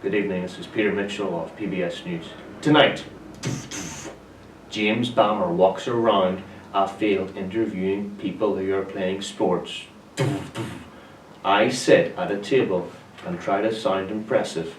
Good evening, this is Peter Mitchell of PBS News. Tonight, James Bammer walks around a field interviewing people who are playing sports. I sit at a table and try to sound impressive.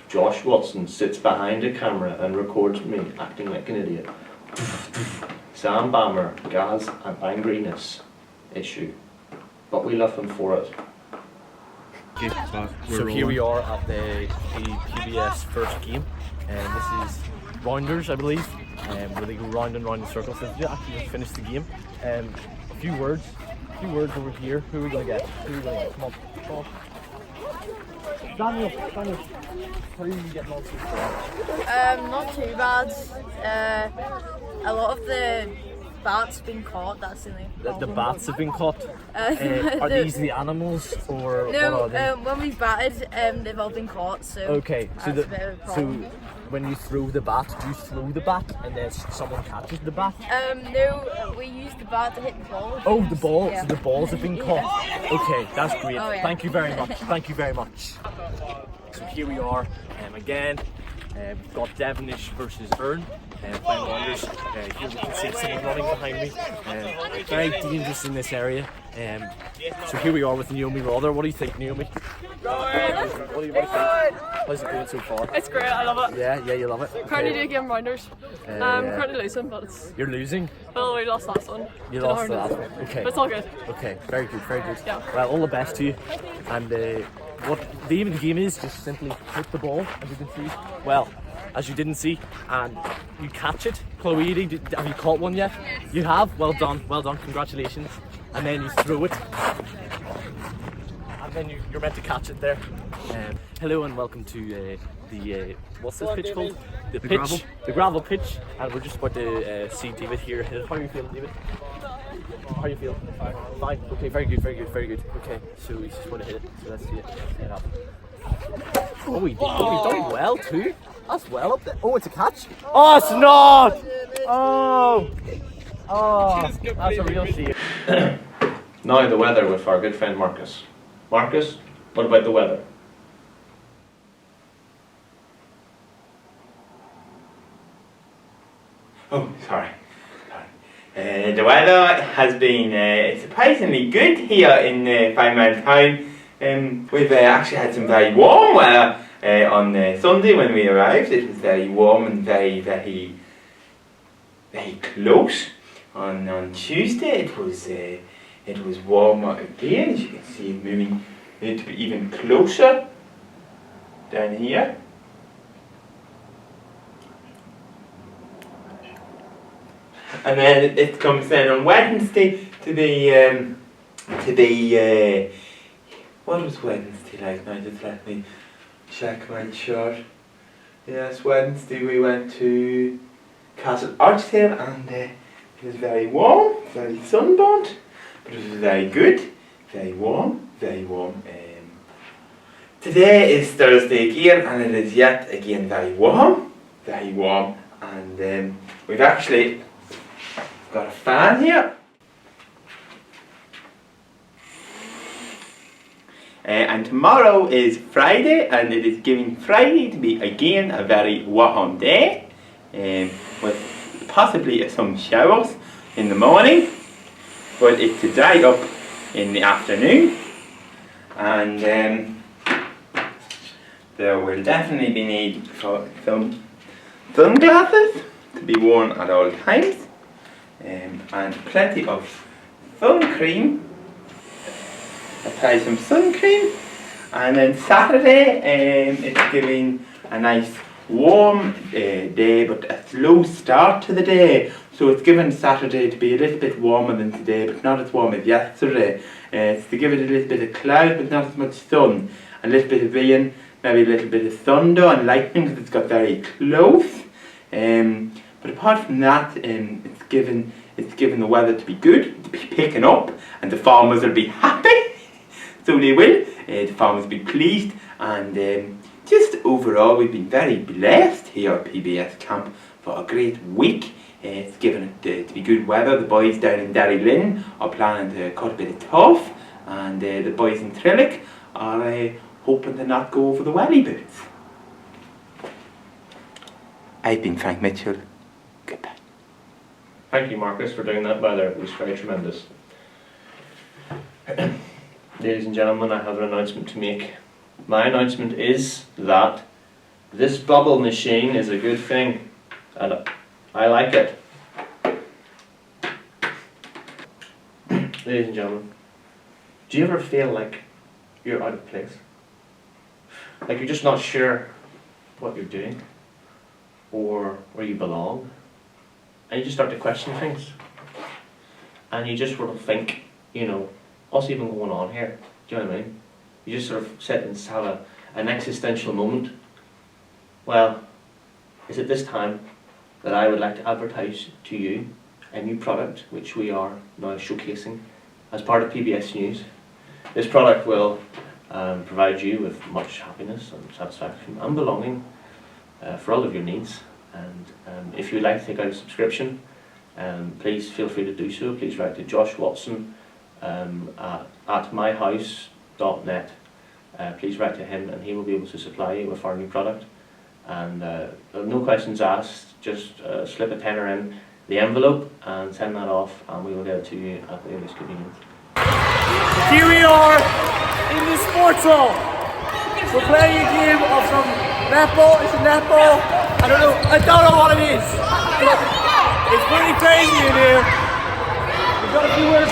Josh Watson sits behind a camera and records me acting like an idiot. Sam Bammer has an angriness issue, but we love him for it. So here we are at the PBS first game, and this is rounders, I believe, where they go round and round in circles. So they actually just finished the game. A few words over here. Who are we going to get? Come on. Daniel, how are you getting on so far? Not too bad. A lot of the bats have been caught, that's the only problem. The bats have been caught? Are these the animals, or no, what are they? When we batted, they've all been caught, so okay, so, that's a bit of a problem. So when you throw the bat, do you throw the bat and then someone catches the bat? No, we use the bat to hit the ball. Oh, the ball, yeah. So the balls have been caught. Yeah. Okay, that's great. Oh, yeah. Thank you very much. So here we are, again, we've got Devonish versus Ern. Playing rounders. Here we can see someone running behind me. Very dangerous in this area. So here we are with Naomi Rother. What do you think, Naomi? What do you think? How's it going so far? It's great, I love it. Yeah, you love it. Currently doing game rounders. Currently losing, but it's... You're losing? Well, we lost last one. You lost the last one. Okay. But it's all good. Okay, very good. Yeah. Well, all the best to you. And what the aim of the game is, just simply hit the ball, as you can see. Well, as you didn't see, and you catch it. Chloe, have you caught one yet? You have? Well done, congratulations. And then you throw it, and then you're meant to catch it there. Hello and welcome to the what's this pitch called? The pitch, gravel. The gravel pitch, and we're just about to see David here. How are you feeling, David? How are you feeling? Fine. Okay, very good. Okay, so he's just going to hit it. So let's see it. Oh, he done well too. That's well up there. Oh, it's a catch. Oh, it's not. Oh, that's a real shame. Now the weather with our good friend Marcus. Marcus, what about the weather? Oh, sorry. The weather has been surprisingly good here in Five Mile Town. We've actually had some very warm weather on Sunday when we arrived. It was very warm and very close. On Tuesday it was warmer again. As you can see, it moving to be even closer down here. And then it comes then on Wednesday to be what was Wednesday like now? Just let me check my chart. Yes, Wednesday we went to Castle Archdale and it was very warm, very sunburnt, but it was very good, very warm. Today is Thursday again and it is yet again very warm, and we've actually got a fan here. And tomorrow is Friday, and it is giving Friday to be again a very warm day, with possibly some showers in the morning, but it's to dry up in the afternoon, and there will definitely be need for some sunglasses to be worn at all times, and plenty of sun cream. Apply some sun cream, and then Saturday it's giving a nice warm day but a slow start to the day, so it's given Saturday to be a little bit warmer than today but not as warm as yesterday. It's to give it a little bit of cloud but not as much sun, a little bit of rain, maybe a little bit of thunder and lightning because it's got very close, but apart from that it's given the weather to be good, to be picking up, and the farmers will be happy. So they will, the farmers will be pleased, and just overall we've been very blessed here at PBS Camp for a great week. It's given it to be good weather. The boys down in Derrylin are planning to cut a bit of turf, and the boys in Trillick are hoping to not go over the welly boots. I've been Frank Mitchell. Goodbye. Thank you, Marcus, for doing that, by the way. It was very tremendous. Ladies and gentlemen, I have an announcement to make. My announcement is that this bubble machine is a good thing, and I like it. Ladies and gentlemen, do you ever feel like you're out of place? Like you're just not sure what you're doing or where you belong? And you just start to question things. And you just sort of think, you know, what's even going on here? Do you know what I mean? You just sort of sit and have an existential moment. Well, it's at this time that I would like to advertise to you a new product which we are now showcasing as part of PBS News. This product will provide you with much happiness and satisfaction and belonging for all of your needs. And if you'd like to take out a subscription, please feel free to do so. Please write to Josh Watson at myhouse.net. Please write to him and he will be able to supply you with our new product. And no questions asked, just slip a tenner in the envelope and send that off, and we will get it to you at the earliest convenience. Here we are in the sports hall. We're playing a game of some netball. It's a netball. I don't know what it is. It's pretty crazy in here. We've got a few words.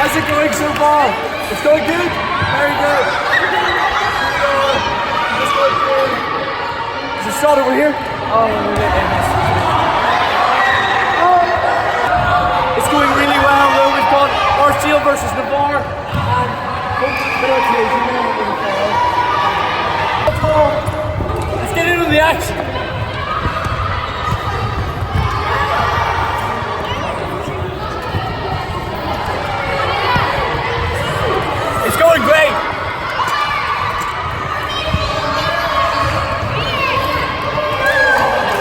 How's it going so far? It's going good? Very good. It's going good. There's a shot over here. Oh, it's going really well. Though. We've got Arseal versus Navarre. Let's get into the action. It's going great.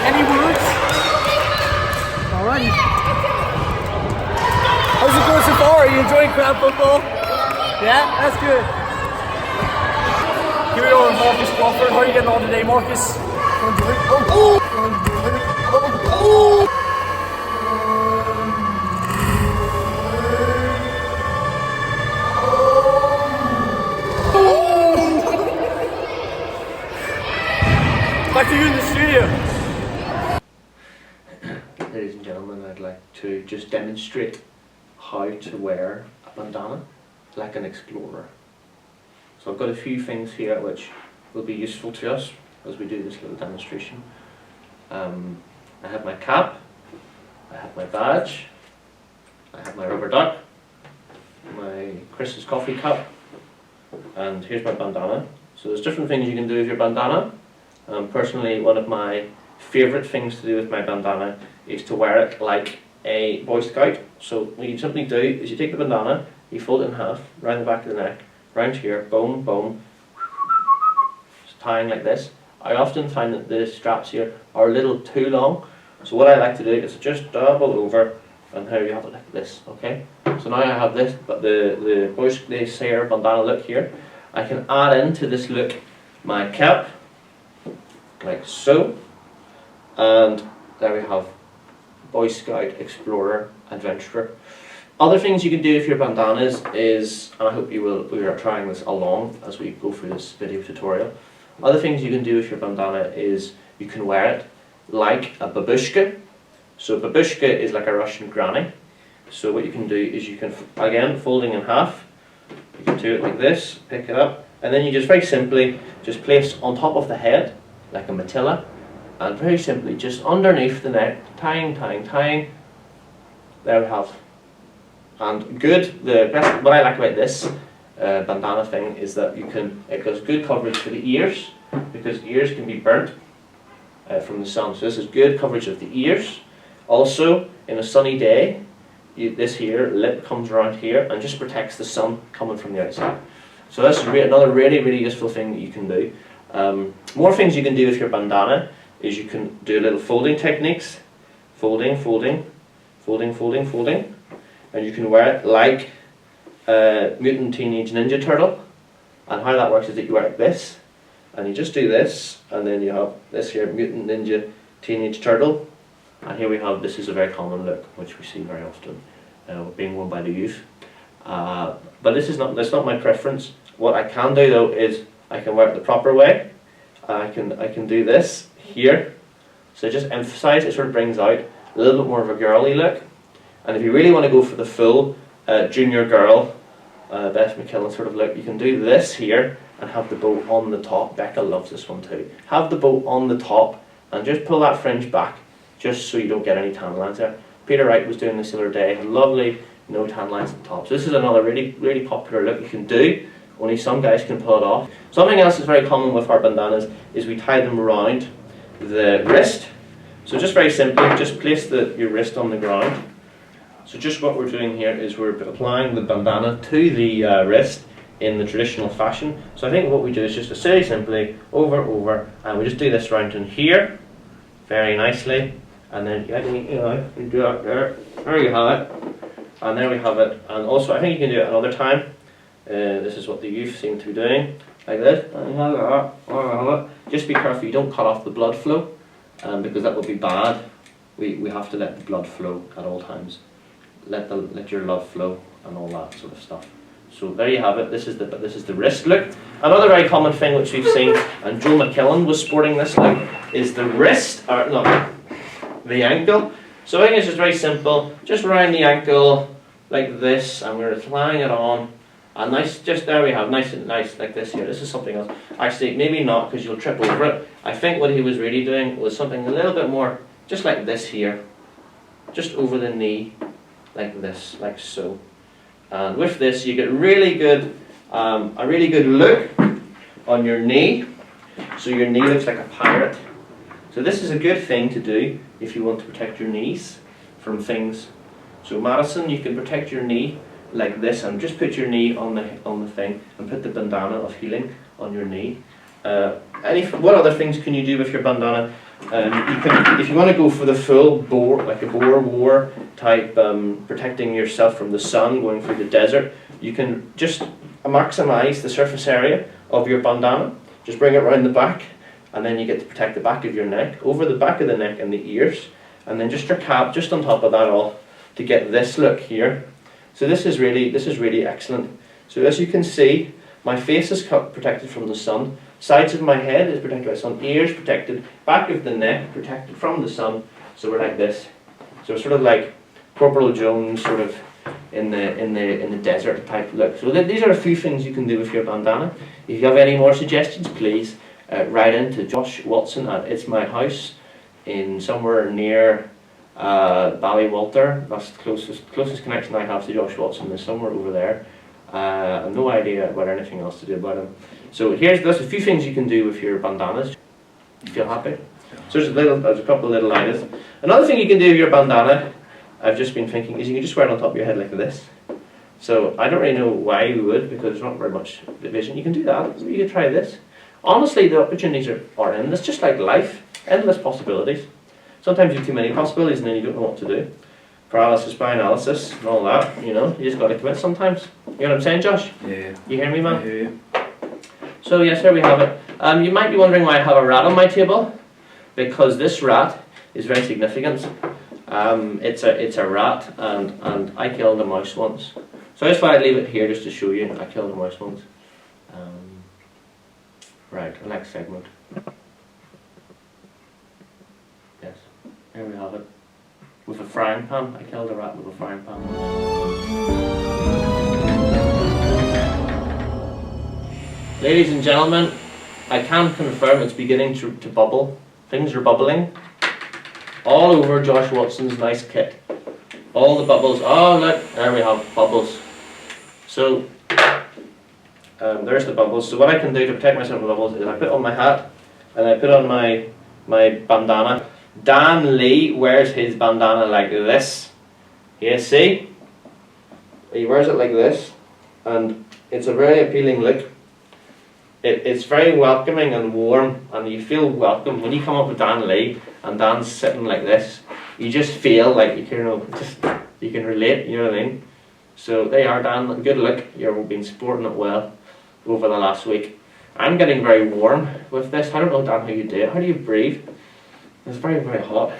Any words? Alrighty. How's it going so far? Are you enjoying crowd football? Yeah, that's good. Here we are with Marcus Crawford. How are you getting on today, Marcus? Back to you in the studio. Ladies and gentlemen, I'd like to just demonstrate how to wear a bandana like an explorer. So I've got a few things here which will be useful to us as we do this little demonstration. I have my cap, I have my badge, I have my rubber duck, my Chris's coffee cup, and here's my bandana. So there's different things you can do with your bandana. Personally, one of my favourite things to do with my bandana is to wear it like a Boy Scout. So what you simply do is you take the bandana, you fold it in half, round the back of the neck, round here, boom, boom, just tying like this. I often find that the straps here are a little too long, so what I like to do is just double over, and here you have it like this, okay? So now I have this, but the Sayer bandana look here. I can add into this look my cap, like so, and there we have Boy Scout, Explorer, Adventurer. Other things you can do with your bandanas is, and I hope we are trying this along as we go through this video tutorial. Other things you can do with your bandana is you can wear it like a babushka. So babushka is like a Russian granny. So what you can do is you can, again, folding in half, you can do it like this, pick it up, and then you just very simply just place on top of the head like a matilla, and very simply just underneath the neck, tying. There we have. And good, the best, what I like about this bandana thing is that it gives good coverage for the ears, because ears can be burnt from the sun. So this is good coverage of the ears. Also, in a sunny day, this here lip comes around here and just protects the sun coming from the outside. So this is another really useful thing that you can do. More things you can do with your bandana is you can do little folding techniques, folding, and you can wear it like a Mutant Teenage Ninja Turtle, And how that works is that you wear like this, and you just do this, and then you have this here, Mutant Ninja Teenage Turtle. And here we have, this is a very common look, which we see very often, being worn by the youth. But that's not my preference. What I can do though is I can wear it the proper way. I can do this here. So just emphasize, it sort of brings out a little bit more of a girly look. And if you really want to go for the full junior girl, Beth McKillen sort of look, you can do this here and have the bow on the top. Becca loves this one too. Have the bow on the top and just pull that fringe back, just so you don't get any tan lines there. Peter Wright was doing this the other day, lovely, no tan lines at the top. So this is another really, really popular look you can do. Only some guys can pull it off. Something else that's very common with our bandanas is we tie them around the wrist. So just very simply, just place your wrist on the ground. So just what we're doing here is we're applying the bandana to the wrist in the traditional fashion. So I think what we do is just very simply over, and we just do this round in here, very nicely, and then you do that there. There you have it, and there we have it. And also, I think you can do it another time. This is what the youth seem to be doing, like this. Just be careful you don't cut off the blood flow, because that would be bad. We have to let the blood flow at all times. Let your love flow and all that sort of stuff. So there you have it. This is the wrist look. Another very common thing which we've seen, and Joe McKillen was sporting this look, is the wrist, or no, the ankle. So I think it's just very simple. Just around the ankle like this, and we're applying it on. And nice, just there we have, nice like this here. This is something else. Actually, maybe not, because you'll trip over it. I think what he was really doing was something a little bit more, just like this here, just over the knee, like this, like so. And with this, you get really good, a really good look on your knee. So your knee looks like a pirate. So this is a good thing to do if you want to protect your knees from things. So Madison, you can protect your knee like this, and just put your knee on the thing, and put the bandana of healing on your knee. What other things can you do with your bandana? You can, if you want to go for the full Boer, like a Boer War type, protecting yourself from the sun, going through the desert, you can just maximize the surface area of your bandana. Just bring it around the back, and then you get to protect the back of your neck, over the back of the neck and the ears, and then just your cap just on top of that all to get this look here. So this is really excellent. So as you can see, my face is protected from the sun, sides of my head is protected by the sun, ears protected, back of the neck protected from the sun. So we're like this. So sort of like Corporal Jones, sort of in the desert type look. So these are a few things you can do with your bandana. If you have any more suggestions, please write in to Josh Watson at It's My House in somewhere near Ballywalter. That's the closest connection I have to Josh Watson is somewhere over there. I have no idea about anything else to do about him. So there's a few things you can do with your bandanas. You feel happy? So there's a couple of little items. Another thing you can do with your bandana, I've just been thinking, is you can just wear it on top of your head like this. So I don't really know why you would, because there's not very much division. You can do that. You can try this. Honestly, the opportunities are endless, just like life. Endless possibilities. Sometimes you have too many possibilities and then you don't know what to do. Paralysis by analysis and all that, you just got to commit sometimes. You know what I'm saying, Josh? Yeah. You hear me, man? I hear you. So yes, here we have it. You might be wondering why I have a rat on my table, because this rat is very significant. It's a rat, and I killed a mouse once. So I just thought I'd leave it here just to show you I killed a mouse once. Right, the next segment. Yes, here we have it. With a frying pan. I killed a rat with a frying pan once. Ladies and gentlemen, I can confirm it's beginning to bubble. Things are bubbling. All over Josh Watson's nice kit. All the bubbles. Oh look, there we have bubbles. So, there's the bubbles. So what I can do to protect myself from bubbles is I put on my hat, and I put on my bandana. Dan Lee wears his bandana like this. You see? He wears it like this, and it's a very appealing look. It's very welcoming and warm, and you feel welcome when you come up with Dan Lee and Dan's sitting like this. You just feel like you can relate. You know what I mean? So there you are, Dan. Good look. You've been sporting it well. over the last week. I'm getting very warm with this. I don't know, Dan, how you do it. How do you breathe? It's very, very hot.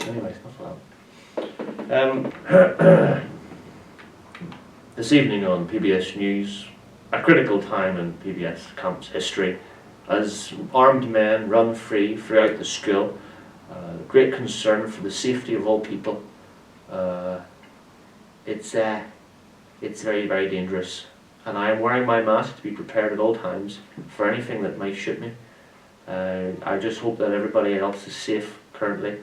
Anyway, enough of that. This evening on PBS News, a critical time in PBS camp's history, as armed men run free throughout the school. Great concern for the safety of all people. It's very, very dangerous, and I am wearing my mask to be prepared at all times for anything that might shoot me. I just hope that everybody else is safe currently.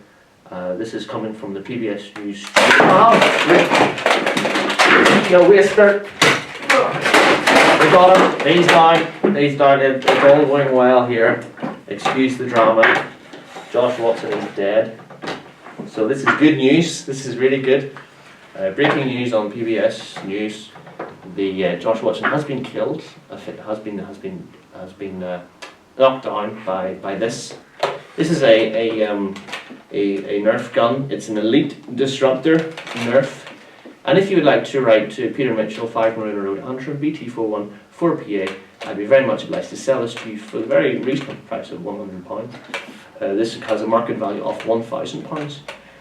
This is coming from the PBS News. Oh, you waster! We got him. He's down. He's down. It's all going well here. Excuse the drama. Josh Watson is dead. So this is good news. This is really good. Breaking news on PBS News: the Josh Watson has been killed. Has been knocked down by this. This is a Nerf gun. It's an elite disruptor Nerf. And if you would like to write to Peter Mitchell, 5 Marina Road, Antrim, BT41 4PA, I'd be very much obliged to sell this to you for the very reasonable price of £100. This has a market value of £1,000.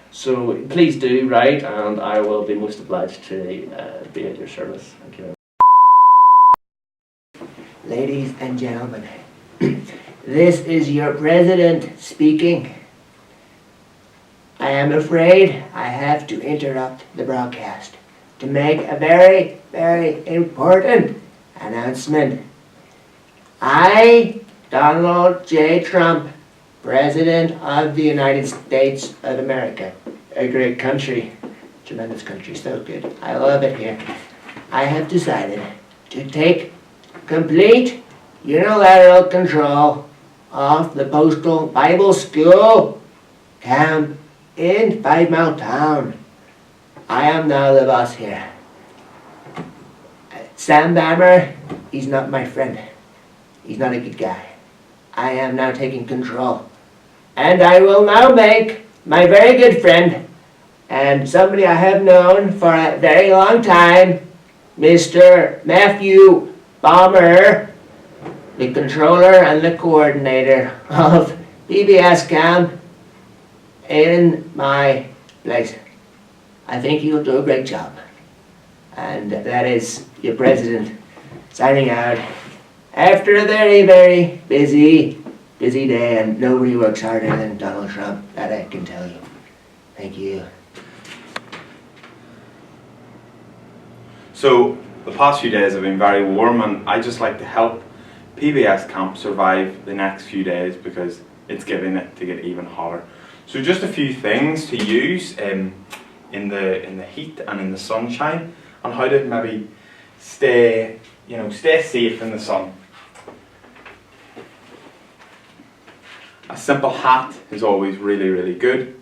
So please do write, and I will be most obliged to be at your service. Thank you very much. Ladies and gentlemen, this is your president speaking. I am afraid I have to interrupt the broadcast to make a very, very important announcement. I, Donald J. Trump, President of the United States of America, a great country, tremendous country, so good, I love it here. I have decided to take complete unilateral control of the Postal Bible School camp in 5 Mile Town. I am now the boss here. Sam Bammer, he's not my friend. He's not a good guy. I am now taking control. And I will now make my very good friend and somebody I have known for a very long time, Mr. Matthew Bomber, the controller and the coordinator of PBS Camp, in my place. I think he'll do a great job. And that is your president signing out after a very, very busy day, and nobody works harder than Donald Trump, that I can tell you. Thank you. So the past few days have been very warm, and I just like to help PBS Camp survive the next few days because it's giving it to get even hotter. So just a few things to use in the heat and in the sunshine, and how to maybe stay safe in the sun. A simple hat is always really, really good.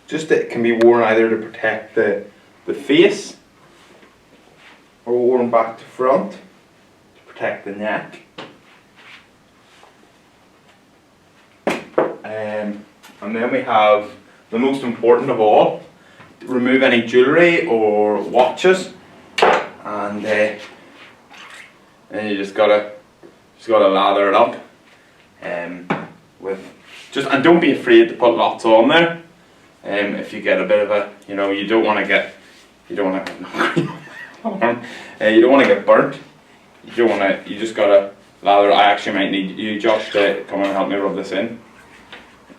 Just it can be worn either to protect the face, or worn back to front to protect the neck. And then we have the most important of all: remove any jewellery or watches, and then you just gotta lather it up, and don't be afraid to put lots on there. If you get a bit of a, you don't want to get burnt. You just gotta lather. I actually might need you, Josh, to come and help me rub this in.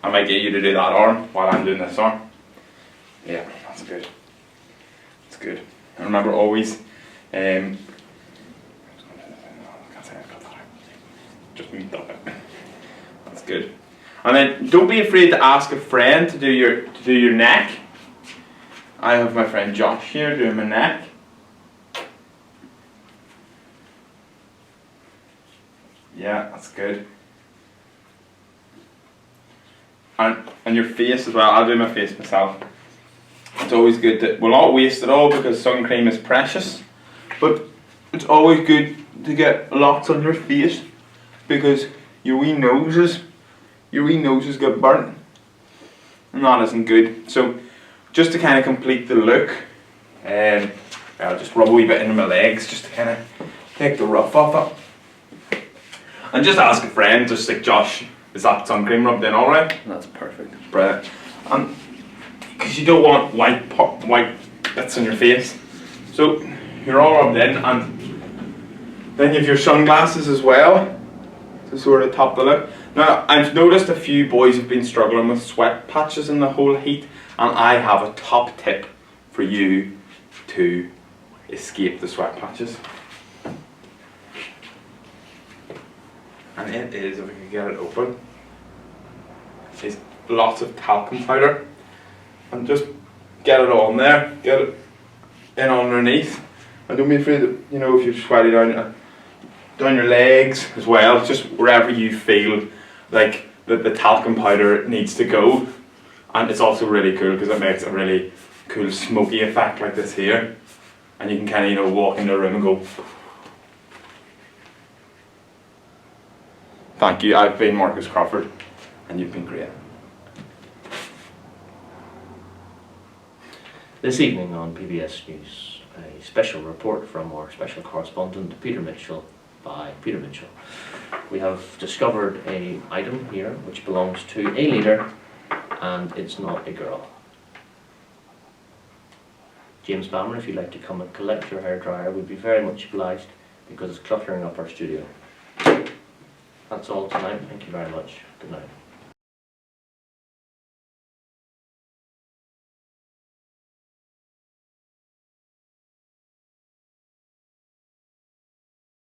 I might get you to do that arm while I'm doing this arm. Yeah, that's good. That's good. And remember always, just mute that bit. That's good. And then don't be afraid to ask a friend to do your neck. I have my friend Josh here doing my neck. Yeah, that's good. And your face as well. I'll do my face myself. It's always good to, we'll not waste it all because sun cream is precious, but it's always good to get lots on your face because your wee noses get burnt, and that isn't good. So just to kind of complete the look, I I'll just rub a wee bit into my legs just to kind of take the rough off it. And just ask a friend, just like, Josh, is that sun cream rubbed in alright? That's perfect. Brilliant. And because you don't want white bits on your face. So you're all rubbed in, and then you have your sunglasses as well to sort of top the look. Now, I've noticed a few boys have been struggling with sweat patches in the whole heat, and I have a top tip for you to escape the sweat patches. And it is, if I can get it open, is lots of talcum powder. And just get it on there, get it in underneath. And don't be afraid that, you know, if you're sweaty down your legs as well, just wherever you feel like the talcum powder needs to go. And it's also really cool because it makes a really cool smoky effect like this here. And you can kind of, you know, walk into a room and go, thank you, I've been Marcus Crawford, and you've been great. This evening on PBS News, a special report from our special correspondent Peter Mitchell by Peter Mitchell. We have discovered an item here which belongs to a leader, and it's not a girl. James Bammer, if you'd like to come and collect your hairdryer, we'd be very much obliged because it's cluttering up our studio. That's all tonight. Thank you very much. Good night.